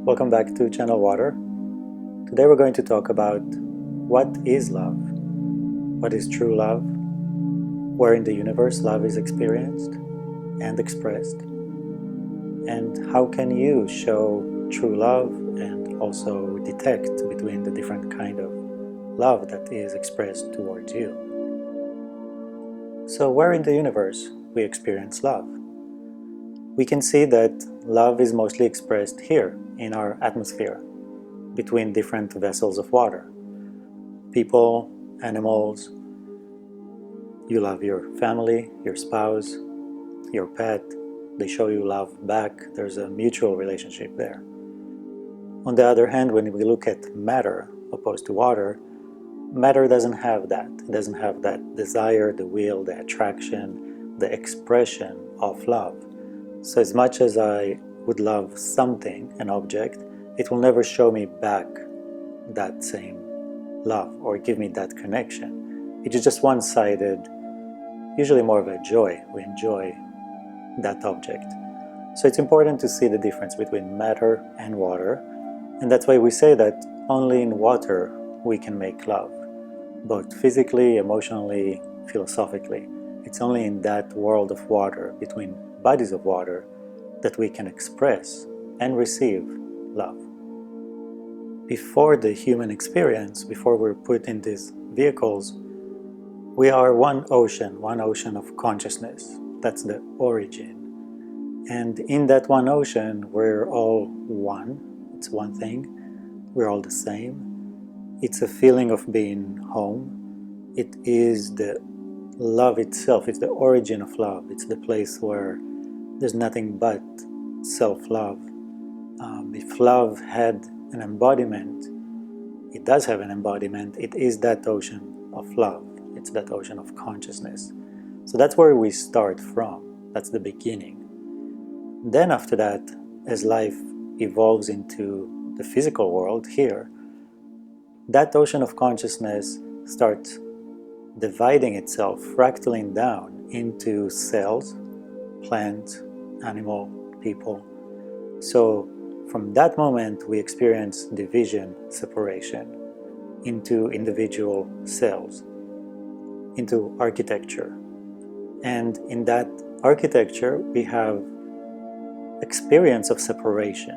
Welcome back to Channel Water. Today we're going to talk about what is love, what is true love, where in the universe love is experienced and expressed, and how can you show true love and also detect between the different kind of love that is expressed towards you. So where in the universe we experience love? We can see that love is mostly expressed here in our atmosphere, between different vessels of water. People, animals, you love your family, your spouse, your pet, they show you love back, there's a mutual relationship there. On the other hand, when we look at matter opposed to water, matter doesn't have that. It doesn't have that desire, the will, the attraction, the expression of love. So as much as I would love something, an object, it will never show me back that same love or give me that connection. It is just one-sided, usually more of a joy. We enjoy that object. So it's important to see the difference between matter and water, and that's why we say that only in water we can make love, both physically, emotionally, philosophically. It's only in that world of water, between bodies of water, that we can express and receive love. Before the human experience, before we're put in these vehicles, we are one ocean of consciousness. That's the origin. And in that one ocean, we're all one. It's one thing. We're all the same. It's a feeling of being home. It is the love itself. It's the origin of love. It's the place where there's nothing but self-love. If love had an embodiment, it does have an embodiment. It is that ocean of love. It's that ocean of consciousness. So that's where we start from. That's the beginning. Then after that, as life evolves into the physical world here, that ocean of consciousness starts dividing itself, fractaling down into cells, plant, animal, people. So from that moment we experience division, separation into individual cells, into architecture. And in that architecture we have experience of separation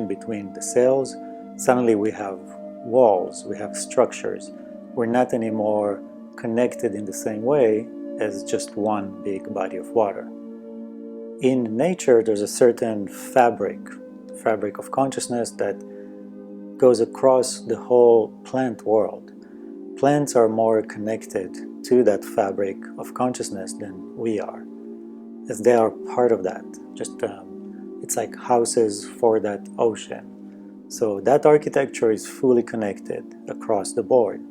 between the cells. Suddenly we have walls, we have structures. We're not anymore connected in the same way as just one big body of water. In nature, there's a certain fabric of consciousness that goes across the whole plant world. Plants are more connected to that fabric of consciousness than we are, as they are part of that. It's like houses for that ocean. So that architecture is fully connected across the board.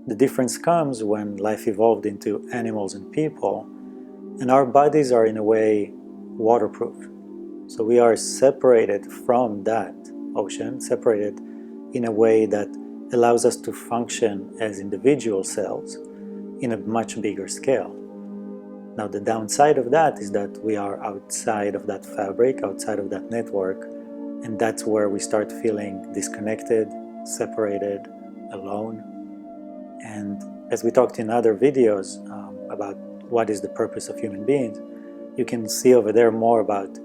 The difference comes when life evolved into animals and people, and our bodies are in a way waterproof. So we are separated from that ocean, separated in a way that allows us to function as individual cells in a much bigger scale. Now the downside of that is that we are outside of that fabric, outside of that network, and that's where we start feeling disconnected, separated, alone. And as we talked in other videos about what is the purpose of human beings, you can see over there more about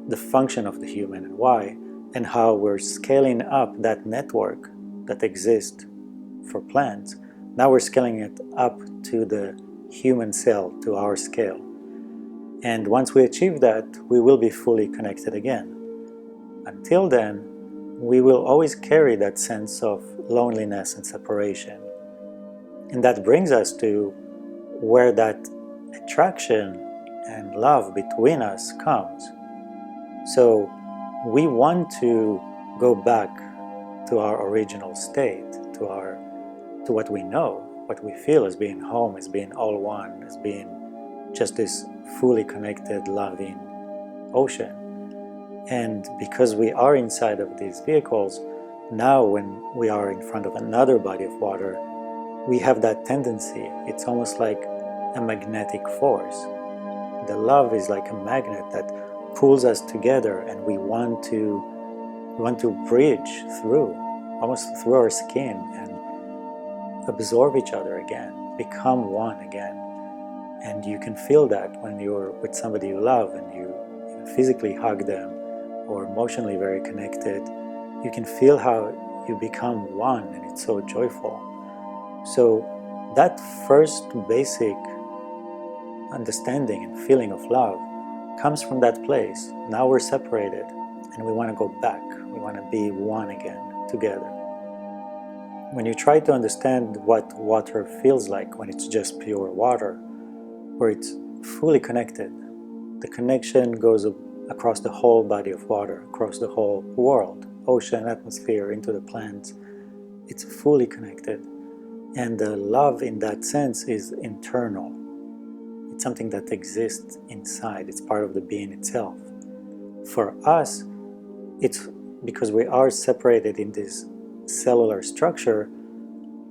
the function of the human and why, and how we're scaling up that network that exists for plants. Now we're scaling it up to the human cell, to our scale. And once we achieve that, we will be fully connected again. Until then, we will always carry that sense of loneliness and separation. And that brings us to where that attraction and love between us comes. So we want to go back to our original state, to what we know, what we feel as being home, as being all one, as being just this fully connected, loving ocean. And because we are inside of these vehicles, now when we are in front of another body of water, we have that tendency. It's almost like a magnetic force. The love is like a magnet that pulls us together, and we want to We want to bridge through, almost through our skin, and absorb each other again, become one again. And you can feel that when you're with somebody you love and you physically hug them or emotionally very connected. You can feel how you become one, and it's so joyful. So that first basic understanding and feeling of love comes from that place. Now we're separated and we want to go back. We want to be one again together. When you try to understand what water feels like when it's just pure water, where it's fully connected, the connection goes across the whole body of water, across the whole world, ocean, atmosphere, into the plants. It's fully connected. And the love in that sense is internal. It's something that exists inside. It's part of the being itself. For us, it's because we are separated in this cellular structure.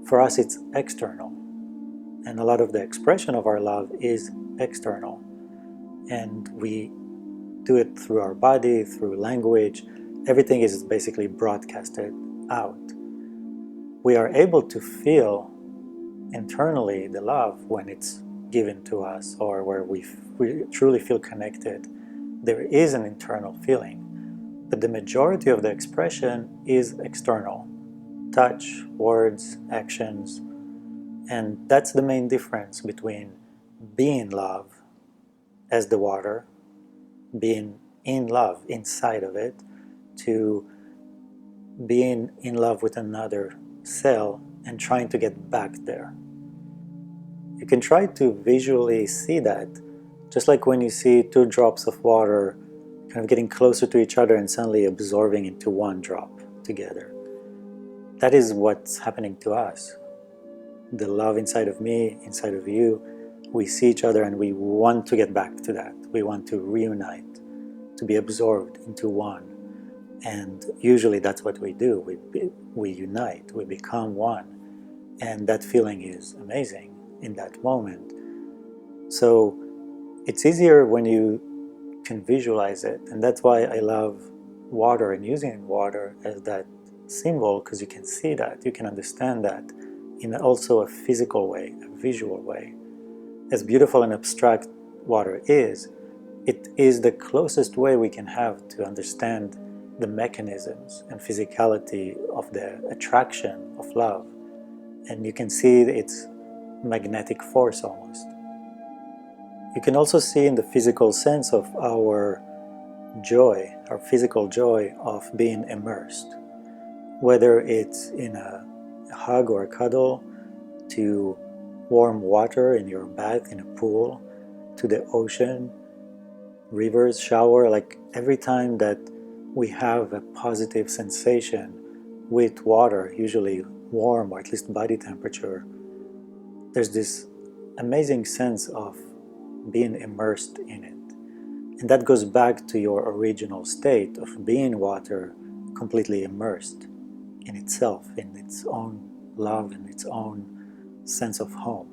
For us, it's external. And a lot of the expression of our love is external. And we do it through our body, through language. Everything is basically broadcasted out. We are able to feel internally the love when it's given to us, or where we truly feel connected. There is an internal feeling, but the majority of the expression is external. Touch, words, actions. And that's the main difference between being love as the water, being in love inside of it, to being in love with another cell and trying to get back there. You can try to visually see that, just like when you see two drops of water kind of getting closer to each other and suddenly absorbing into one drop together. That is what's happening to us. The love inside of me, inside of you, we see each other and we want to get back to that. We want to reunite, to be absorbed into one. And usually that's what we do. We unite, we become one. And that feeling is amazing in that moment. So it's easier when you can visualize it. And that's why I love water and using water as that symbol, because you can see that, you can understand that in also a physical way, a visual way. As beautiful and abstract water is, it is the closest way we can have to understand the mechanisms and physicality of the attraction of love. And you can see its magnetic force almost. You can also see in the physical sense of our joy, our physical joy of being immersed. Whether it's in a hug or a cuddle, to warm water in your bath in a pool, to the ocean, rivers, shower, like every time that we have a positive sensation with water, usually warm or at least body temperature, there's this amazing sense of being immersed in it. And that goes back to your original state of being water, completely immersed in itself, in its own love and its own sense of home.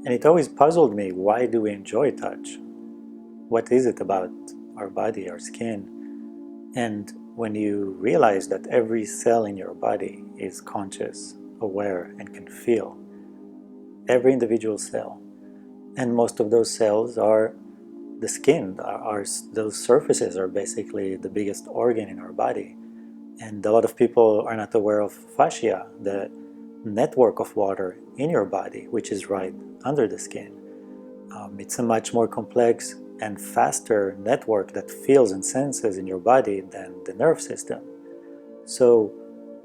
And it always puzzled me, why do we enjoy touch? What is it about our body, our skin? And when you realize that every cell in your body is conscious, aware, and can feel, every individual cell, and most of those cells are the skin, those surfaces are basically the biggest organ in our body. And a lot of people are not aware of fascia, the network of water in your body, which is right under the skin. It's a much more complex and faster network that feels and senses in your body than the nerve system. So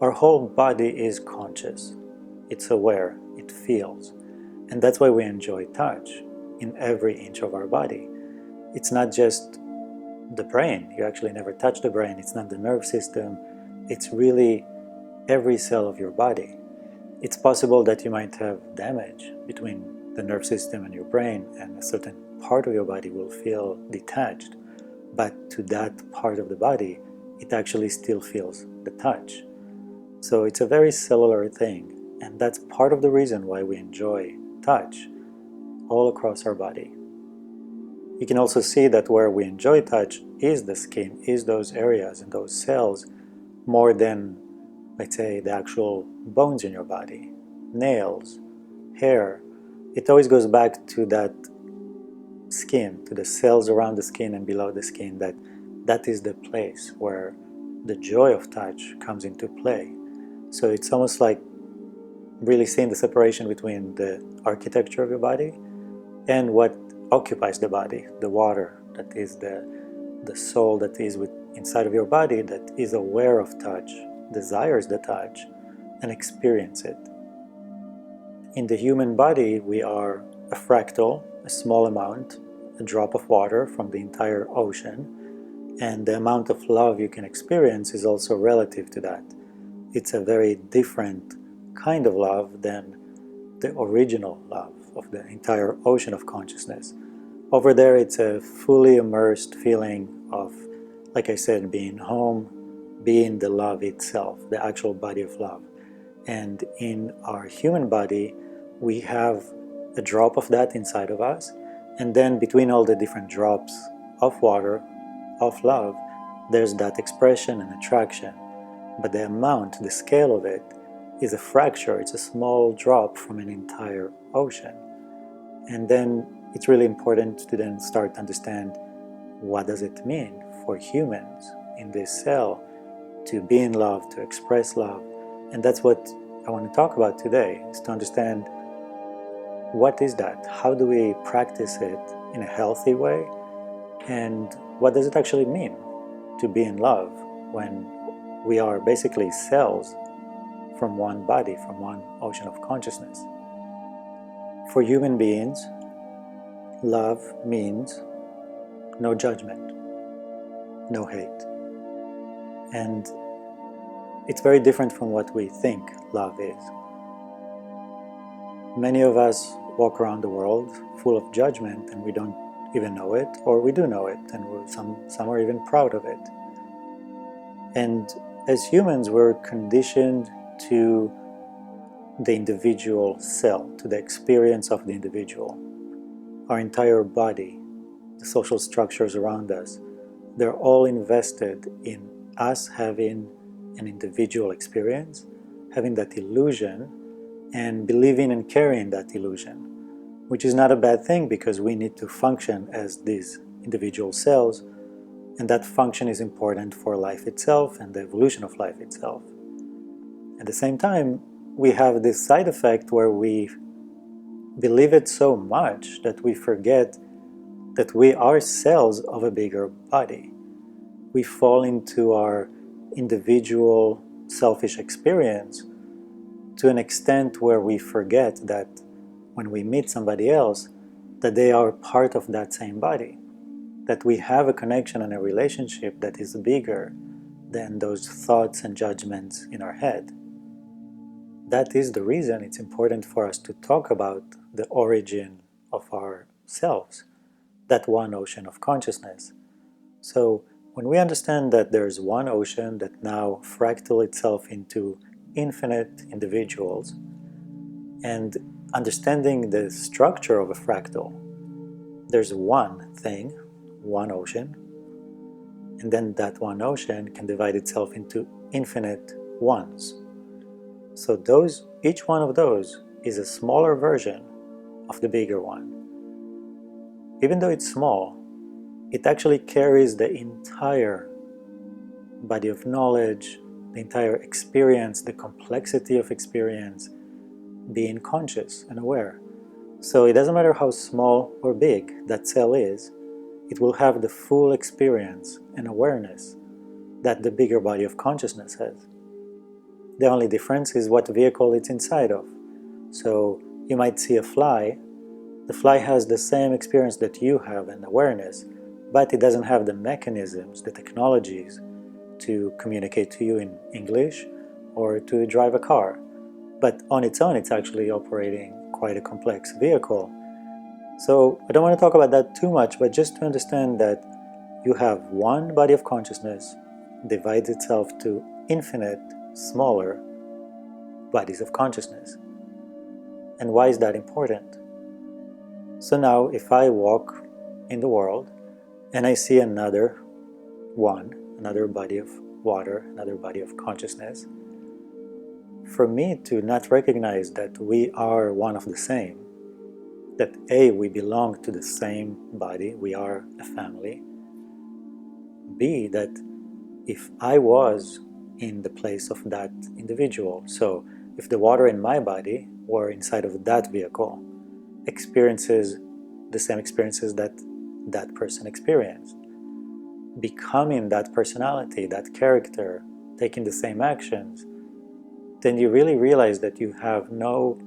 our whole body is conscious, it's aware, it feels. And that's why we enjoy touch in every inch of our body. It's not just the brain, you actually never touch the brain, it's not the nerve system, it's really every cell of your body. It's possible that you might have damage between the nerve system and your brain, and a certain part of your body will feel detached, but to that part of the body, it actually still feels the touch. So it's a very cellular thing, and that's part of the reason why we enjoy touch all across our body. You can also see that where we enjoy touch is the skin, is those areas and those cells, more than, let's say, the actual bones in your body, nails, hair. It always goes back to that skin, to the cells around the skin and below the skin, that is the place where the joy of touch comes into play. So it's almost like really seeing the separation between the architecture of your body and what occupies the body, the water that is the soul that is inside of your body, that is aware of touch, desires the touch, and experience it. In the human body, we are a fractal, a small amount, a drop of water from the entire ocean, and the amount of love you can experience is also relative to that. It's a very different kind of love than the original love of the entire ocean of consciousness. Over there, it's a fully immersed feeling of, like I said, being home, being the love itself, the actual body of love. And in our human body, we have a drop of that inside of us, and then between all the different drops of water, of love, there's that expression and attraction. But the amount, the scale of it, is a fracture, it's a small drop from an entire ocean. And then it's really important to then start to understand, what does it mean for humans in this cell to be in love, to express love? And that's what I want to talk about today, is to understand, what is that? How do we practice it in a healthy way? And what does it actually mean to be in love when we are basically cells from one body, from one ocean of consciousness? For human beings, love means no judgment, no hate. And it's very different from what we think love is. Many of us walk around the world full of judgment, and we don't even know it, or we do know it, and some are even proud of it. And as humans, we're conditioned to the individual cell, to the experience of the individual. Our entire body, the social structures around us, they're all invested in us having an individual experience, having that illusion, and believing and carrying that illusion, which is not a bad thing, because we need to function as these individual cells, and that function is important for life itself and the evolution of life itself. At the same time, we have this side effect where we believe it so much that we forget that we are cells of a bigger body. We fall into our individual selfish experience to an extent where we forget that when we meet somebody else, that they are part of that same body, that we have a connection and a relationship that is bigger than those thoughts and judgments in our head. That is the reason it's important for us to talk about the origin of ourselves, that one ocean of consciousness. So when we understand that there's one ocean that now fractal itself into infinite individuals, and understanding the structure of a fractal, there's one thing, one ocean, and then that one ocean can divide itself into infinite ones. So each one of those is a smaller version of the bigger one. Even though it's small, it actually carries the entire body of knowledge, the entire experience, the complexity of experience, being conscious and aware. So it doesn't matter how small or big that cell is, it will have the full experience and awareness that the bigger body of consciousness has. The only difference is what vehicle it's inside of. So you might see a fly. The fly has the same experience that you have and awareness, but it doesn't have the mechanisms, the technologies to communicate to you in English or to drive a car. But on its own, it's actually operating quite a complex vehicle. So I don't want to talk about that too much, but just to understand that you have one body of consciousness divides itself to infinite, smaller bodies of consciousness. And why is that important? So now if I walk in the world and I see another one, another body of water, another body of consciousness, for me to not recognize that we are one of the same, that A, we belong to the same body, we are a family, B, that if I was in the place of that individual, so if the water in my body were inside of that vehicle, experiences the same experiences that that person experienced, becoming that personality, that character, taking the same actions, then you really realize that you have no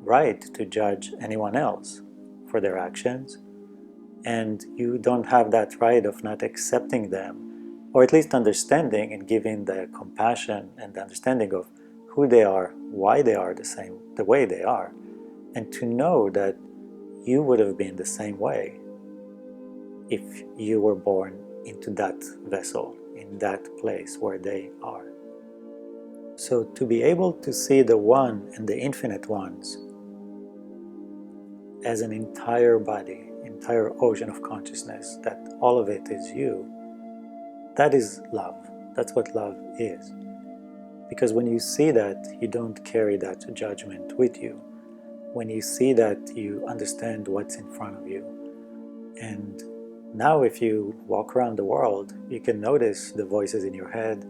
right to judge anyone else for their actions, and you don't have that right of not accepting them, or at least understanding and giving the compassion and the understanding of who they are, why they are the way they are, and to know that you would have been the same way if you were born into that vessel, in that place where they are. So to be able to see the one and the infinite ones as an entire body, entire ocean of consciousness, that all of it is you, that is love. That's what love is. Because when you see that, you don't carry that judgment with you. When you see that, you understand what's in front of you. And now if you walk around the world, you can notice the voices in your head,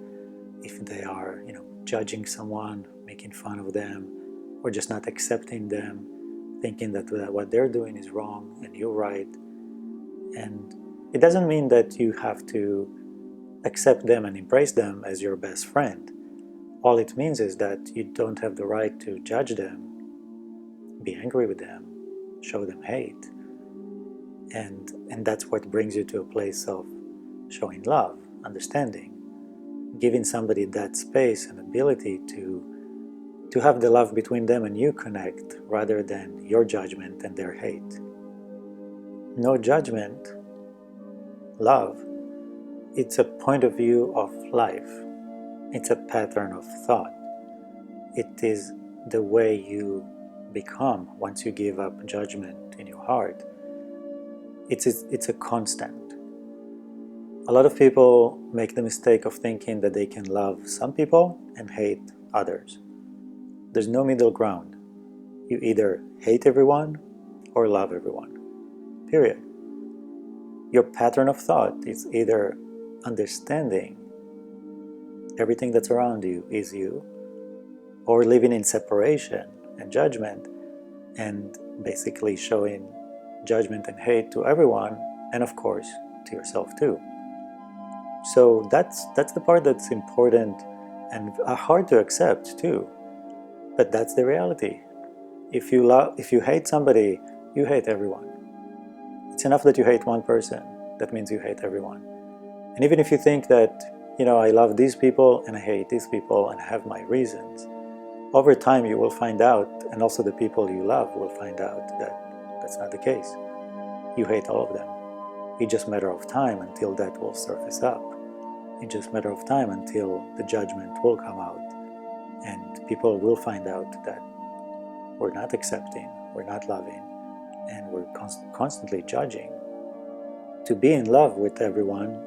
if they are, judging someone, making fun of them, or just not accepting them, thinking that what they're doing is wrong and you're right. And it doesn't mean that you have to accept them and embrace them as your best friend. All it means is that you don't have the right to judge them, be angry with them, show them hate. And that's what brings you to a place of showing love, understanding, giving somebody that space and ability to have the love between them and you connect, rather than your judgment and their hate. No judgment, love, it's a point of view of life. It's a pattern of thought. It is the way you become once you give up judgment in your heart. It's a constant. A lot of people make the mistake of thinking that they can love some people and hate others. There's no middle ground. You either hate everyone or love everyone. Period. Your pattern of thought is either understanding everything that's around you is you, or living in separation and judgment, and basically showing judgment and hate to everyone, and of course to yourself too. So that's the part that's important and hard to accept too, but that's the reality. If you hate somebody, you hate everyone. It's enough that you hate one person. That means you hate everyone. And even if you think that, I love these people and I hate these people and I have my reasons, over time you will find out, and also the people you love will find out, that that's not the case. You hate all of them. It's just a matter of time until that will surface up. It's just a matter of time until the judgment will come out and people will find out that we're not accepting, we're not loving, and we're constantly judging. To be in love with everyone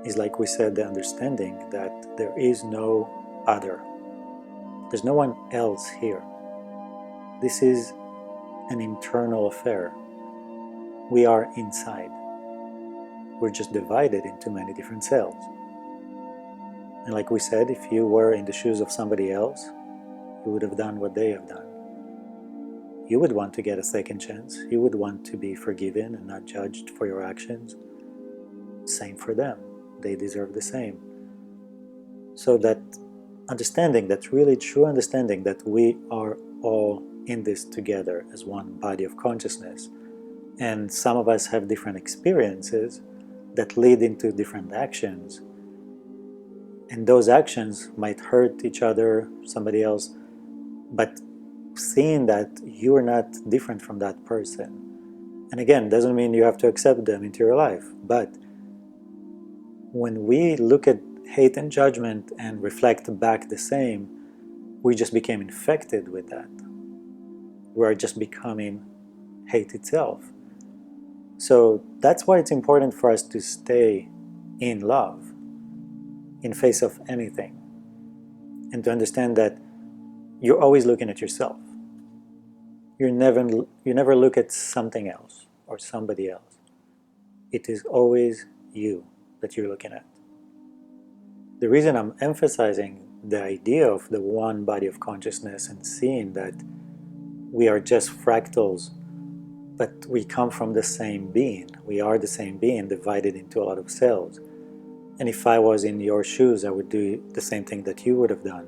is, like we said, the understanding that there is no other. There's no one else here. This is an internal affair. We are inside. We're just divided into many different cells. And like we said, if you were in the shoes of somebody else, you would have done what they have done. You would want to get a second chance. You would want to be forgiven and not judged for your actions. Same for them. They deserve the same. So that understanding, that really true understanding that we are all in this together as one body of consciousness, and some of us have different experiences that lead into different actions, and those actions might hurt each other, somebody else, but seeing that you are not different from that person. And again, doesn't mean you have to accept them into your life, but when we look at hate and judgment and reflect back the same, we just became infected with that. We are just becoming hate itself. So that's why it's important for us to stay in love, in face of anything. And to understand that you're always looking at yourself. You never look at something else or somebody else. It is always you that you're looking at. The reason I'm emphasizing the idea of the one body of consciousness and seeing that we are just fractals, but we come from the same being. We are the same being divided into a lot of cells. And if I was in your shoes, I would do the same thing that you would have done.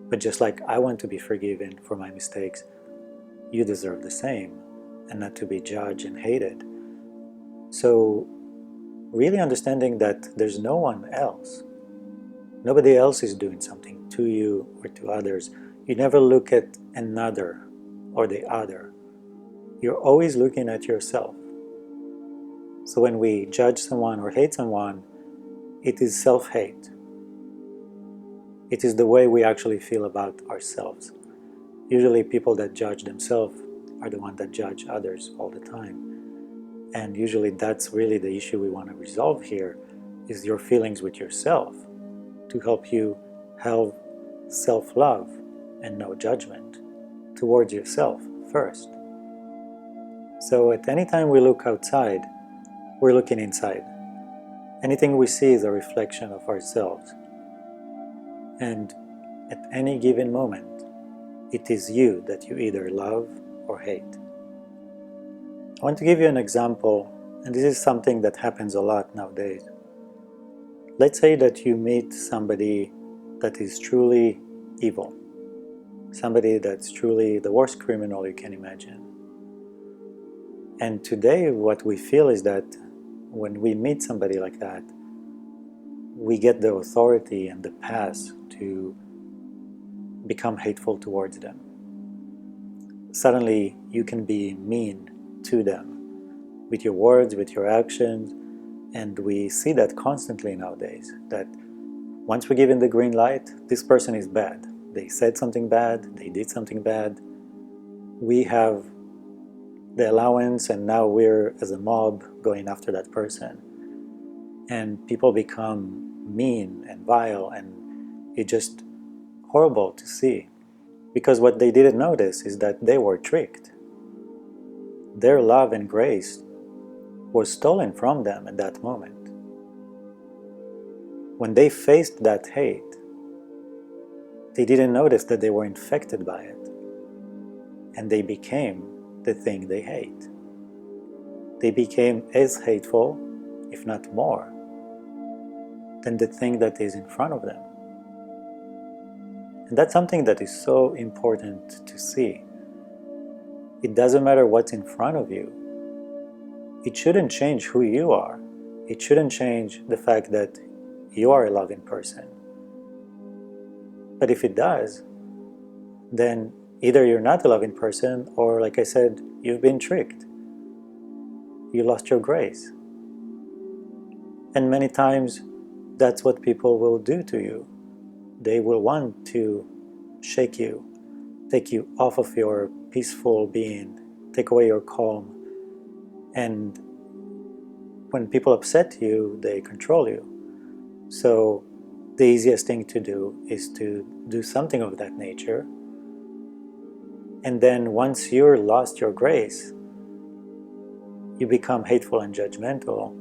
But just like I want to be forgiven for my mistakes, you deserve the same, and not to be judged and hated. So really understanding that there's no one else. Nobody else is doing something to you or to others. You never look at another or the other. You're always looking at yourself. So when we judge someone or hate someone, it is self-hate. It is the way we actually feel about ourselves. Usually people that judge themselves are the ones that judge others all the time. And usually that's really the issue we want to resolve here, is your feelings with yourself, to help you have self-love and no judgment towards yourself first. So at any time we look outside, we're looking inside. Anything we see is a reflection of ourselves. And at any given moment, it is you that you either love or hate. I want to give you an example, and this is something that happens a lot nowadays. Let's say that you meet somebody that is truly evil, somebody that's truly the worst criminal you can imagine. And today what we feel is that when we meet somebody like that, we get the authority and the pass to become hateful towards them. Suddenly you can be mean to them with your words, with your actions, and we see that constantly nowadays, that once we're given the green light, this person is bad. They said something bad, they did something bad. We have the allowance, and now we're, as a mob, going after that person. And people become mean and vile, and it's just horrible to see. Because what they didn't notice is that they were tricked. Their love and grace was stolen from them at that moment. When they faced that hate, they didn't notice that they were infected by it. And they became the thing they hate. They became as hateful, if not more, than the thing that is in front of them. And that's something that is so important to see. It doesn't matter what's in front of you. It shouldn't change who you are. It shouldn't change the fact that you are a loving person. But if it does, then either you're not a loving person, or like I said, you've been tricked. You lost your grace. And many times, that's what people will do to you. They will want to shake you, take you off of your peaceful being, take away your calm. And when people upset you, they control you. So the easiest thing to do is to do something of that nature. And then once you're lost your grace, you become hateful and judgmental.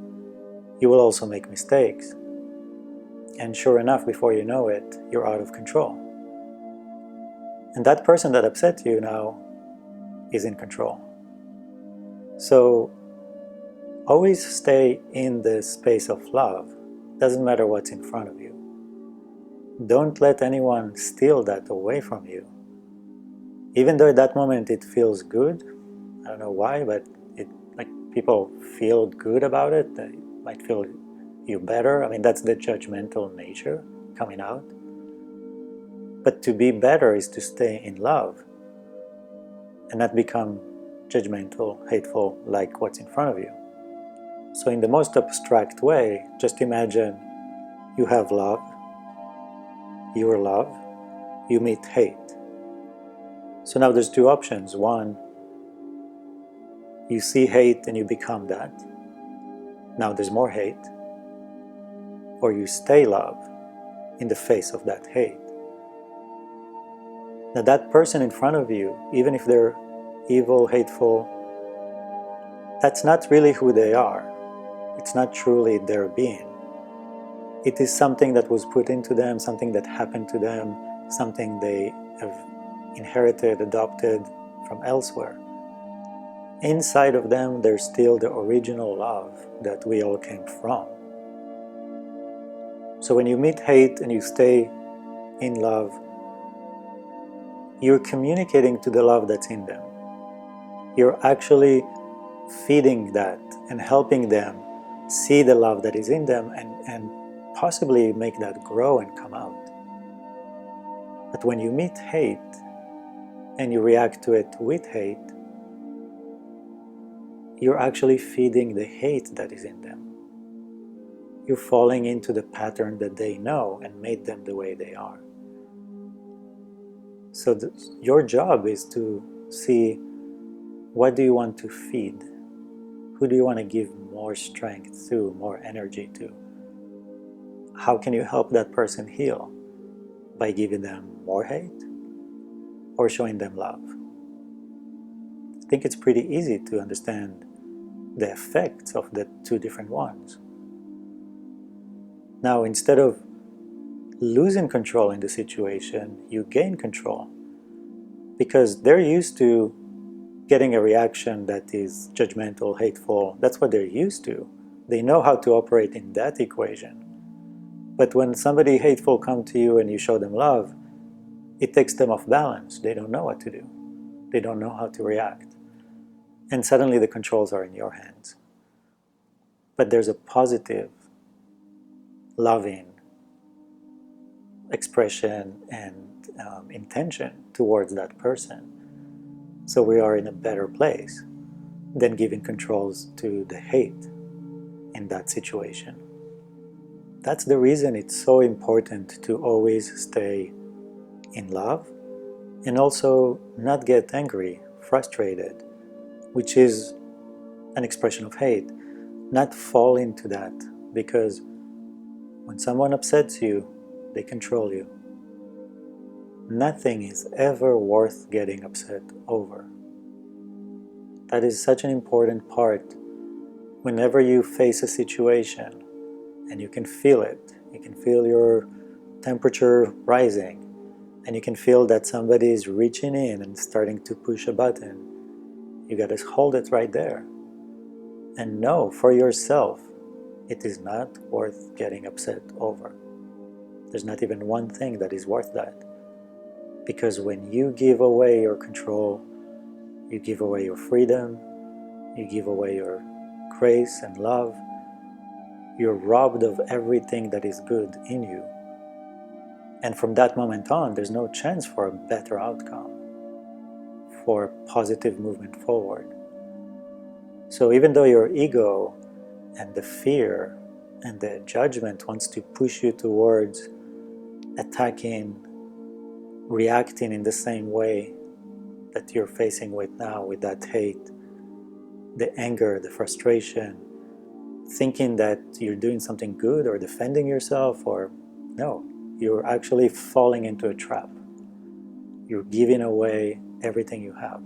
You will also make mistakes. And sure enough, before you know it, you're out of control. And that person that upset you now is in control. So always stay in the space of love. Doesn't matter what's in front of you. Don't let anyone steal that away from you. Even though at that moment it feels good, I don't know why, but people feel good about it. They might feel you better. I mean, that's the judgmental nature coming out. But to be better is to stay in love and not become judgmental, hateful, like what's in front of you. So in the most abstract way, just imagine you have love, you are love, you meet hate. So now there's two options. One, you see hate and you become that. Now there's more hate. or you stay love in the face of that hate. Now that person in front of you, even if they're evil, hateful, that's not really who they are. It's not truly their being. It is something that was put into them, something that happened to them, something they have inherited, adopted from elsewhere. Inside of them, there's still the original love that we all came from. So when you meet hate and you stay in love, you're communicating to the love that's in them. You're actually feeding that and helping them see the love that is in them and possibly make that grow and come out. But when you meet hate and you react to it with hate, you're actually feeding the hate that is in them. You're falling into the pattern that they know and made them the way they are. So your job is to see, what do you want to feed? Who do you want to give more strength to, more energy to? How can you help that person heal? By giving them more hate or showing them love? I think it's pretty easy to understand the effects of the two different ones. Now, instead of losing control in the situation, you gain control, because they're used to getting a reaction that is judgmental, hateful. That's what they're used to. They know how to operate in that equation. But when somebody hateful comes to you and you show them love, it takes them off balance. They don't know what to do. They don't know how to react. And suddenly the controls are in your hands. But there's a positive, loving expression and intention towards that person. So we are in a better place than giving controls to the hate in that situation. That's the reason it's so important to always stay in love and also not get angry, frustrated, which is an expression of hate. Not fall into that, because when someone upsets you, they control you. Nothing is ever worth getting upset over. That is such an important part. Whenever you face a situation and you can feel it, you can feel your temperature rising, and you can feel that somebody is reaching in and starting to push a button, you gotta hold it right there and know for yourself, it is not worth getting upset over. There's not even one thing that is worth that. Because when you give away your control, you give away your freedom, you give away your grace and love, you're robbed of everything that is good in you. And from that moment on, there's no chance for a better outcome, for positive movement forward. So even though your ego and the fear and the judgment wants to push you towards attacking, reacting in the same way that you're facing with now, with that hate, the anger, the frustration, thinking that you're doing something good or defending yourself, or no, you're actually falling into a trap. You're giving away everything you have.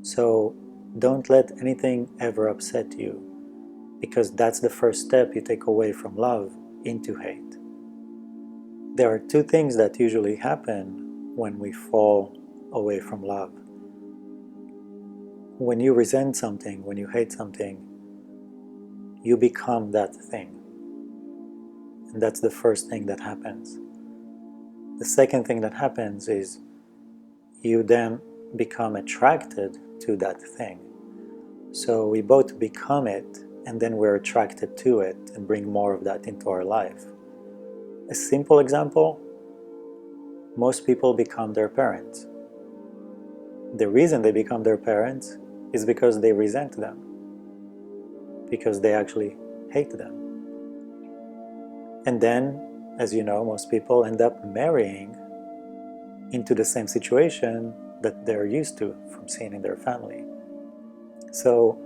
So don't let anything ever upset you, because that's the first step you take away from love into hate. There are two things that usually happen when we fall away from love. When you resent something, when you hate something, you become that thing. And that's the first thing that happens. The second thing that happens is you then become attracted to that thing. So we both become it, and then we're attracted to it and bring more of that into our life. A simple example, most people become their parents. The reason they become their parents is because they resent them, because they actually hate them. And then, as you know, most people end up marrying into the same situation that they're used to from seeing in their family. So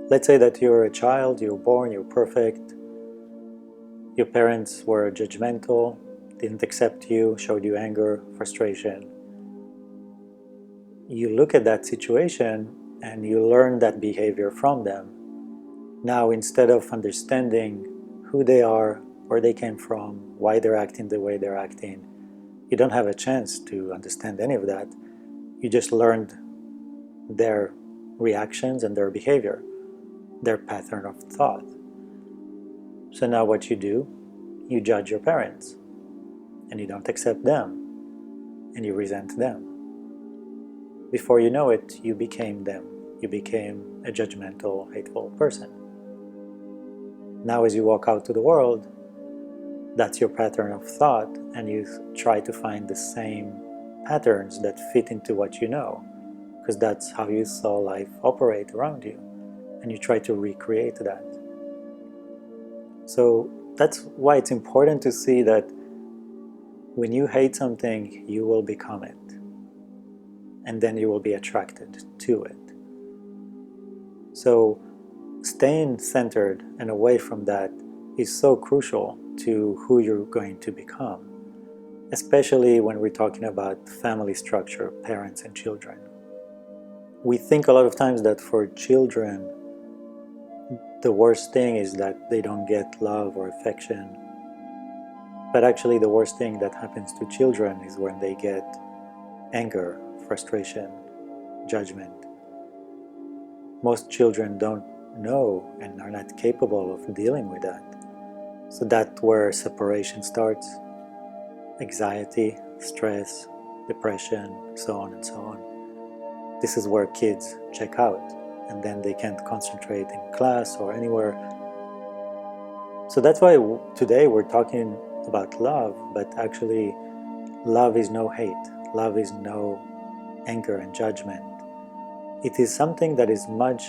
let's say that you're a child, you're born, you're perfect, Your parents were judgmental, didn't accept you, showed you anger, frustration. You look at that situation and you learn that behavior from them. Now, instead of understanding who they are, where they came from, why they're acting the way they're acting, you don't have a chance to understand any of that. You just learned their reactions and their behavior, their pattern of thought. So now what you do, you judge your parents, and you don't accept them, and you resent them. Before you know it, you became them. You became a judgmental, hateful person. Now as you walk out to the world, that's your pattern of thought, and you try to find the same patterns that fit into what you know, because that's how you saw life operate around you, and you try to recreate that. So that's why it's important to see that when you hate something, you will become it, and then you will be attracted to it. So staying centered and away from that is so crucial to who you're going to become, especially when we're talking about family structure, parents and children. We think a lot of times that for children, the worst thing is that they don't get love or affection. But actually the worst thing that happens to children is when they get anger, frustration, judgment. Most children don't know and are not capable of dealing with that. So that's where separation starts, anxiety, stress, depression, so on and so on. This is where kids check out, and then they can't concentrate in class or anywhere. So that's why today we're talking about love, but actually love is no hate. Love is no anger and judgment. It is something that is much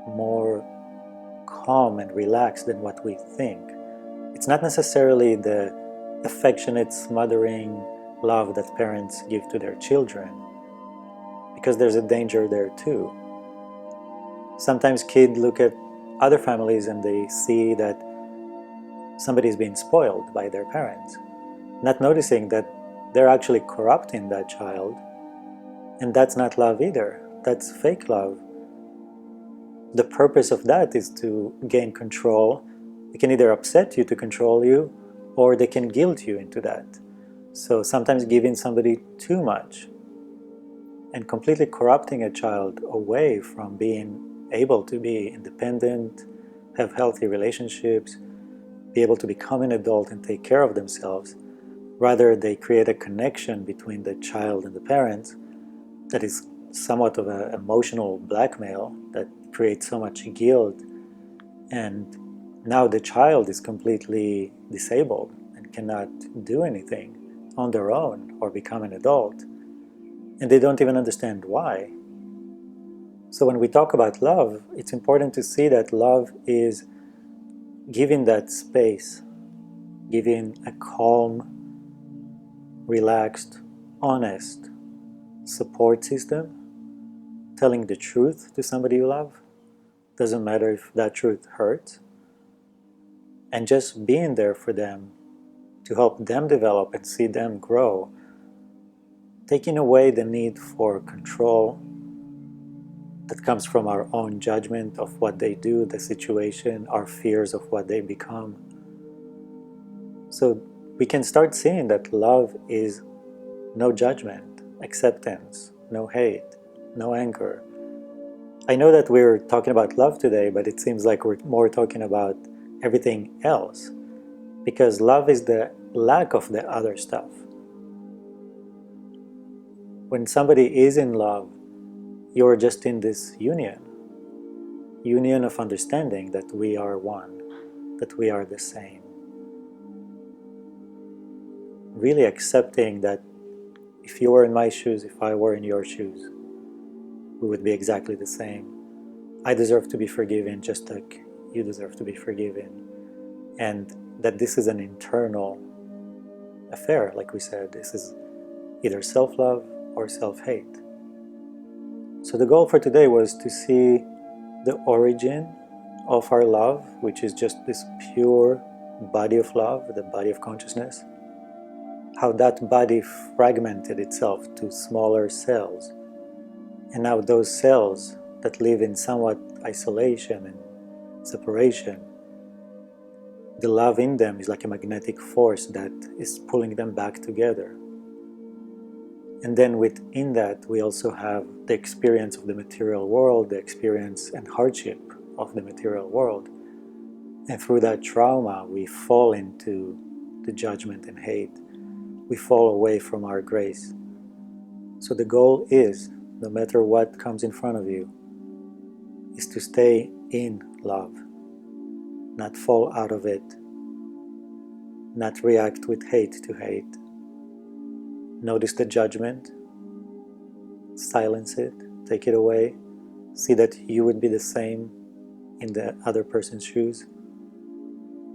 more calm and relaxed than what we think. It's not necessarily the affectionate, smothering love that parents give to their children, because there's a danger there too. Sometimes kids look at other families and they see that somebody's being spoiled by their parents, not noticing that they're actually corrupting that child, and that's not love either. That's fake love. The purpose of that is to gain control. They can either upset you to control you, or they can guilt you into that. So sometimes giving somebody too much and completely corrupting a child away from being able to be independent, have healthy relationships, be able to become an adult and take care of themselves. Rather, they create a connection between the child and the parents that is somewhat of an emotional blackmail that creates so much guilt, and now the child is completely disabled and cannot do anything on their own or become an adult, and they don't even understand why. So when we talk about love, it's important to see that love is giving that space, giving a calm, relaxed, honest support system, telling the truth to somebody you love. Doesn't matter if that truth hurts, and just being there for them to help them develop and see them grow, taking away the need for control that comes from our own judgment of what they do, the situation, our fears of what they become. So we can start seeing that love is no judgment, acceptance, no hate, no anger. I know that we're talking about love today, but it seems like we're more talking about everything else, because love is the lack of the other stuff. When somebody is in love, you're just in this union of understanding that we are one, that we are the same. Really accepting that if you were in my shoes, if I were in your shoes, we would be exactly the same. I deserve to be forgiven just like you deserve to be forgiven. And that this is an internal affair, like we said. This is either self-love or self-hate. So the goal for today was to see the origin of our love, which is just this pure body of love, the body of consciousness, how that body fragmented itself to smaller cells. And now those cells that live in somewhat isolation and separation, the love in them is like a magnetic force that is pulling them back together. And then within that, we also have the experience of the material world, the experience and hardship of the material world. And through that trauma, we fall into the judgment and hate. We fall away from our grace. So the goal is, no matter what comes in front of you, is to stay in love, not fall out of it, not react with hate to hate. Notice the judgment, silence it, take it away, see that you would be the same in the other person's shoes.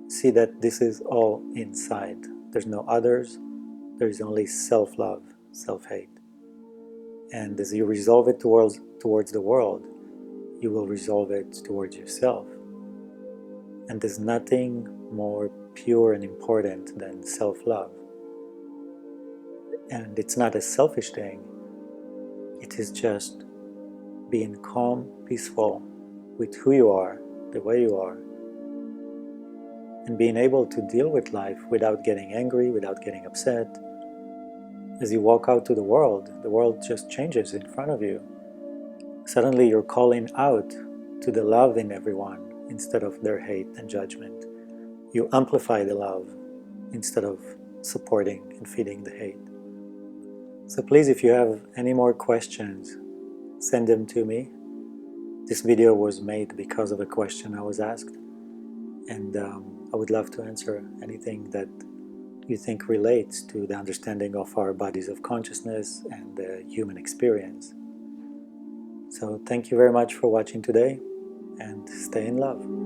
See that this is all inside. There's no others, there is only self-love, self-hate. And as you resolve it towards the world, you will resolve it towards yourself. And there's nothing more pure and important than self-love. And it's not a selfish thing, it is just being calm, peaceful with who you are, the way you are, and being able to deal with life without getting angry, without getting upset. As you walk out to the world just changes in front of you. Suddenly you're calling out to the love in everyone instead of their hate and judgment. You amplify the love instead of supporting and feeding the hate. So please, if you have any more questions, send them to me. This video was made because of a question I was asked, and I would love to answer anything that you think relates to the understanding of our bodies of consciousness and the human experience. So thank you very much for watching today, and stay in love.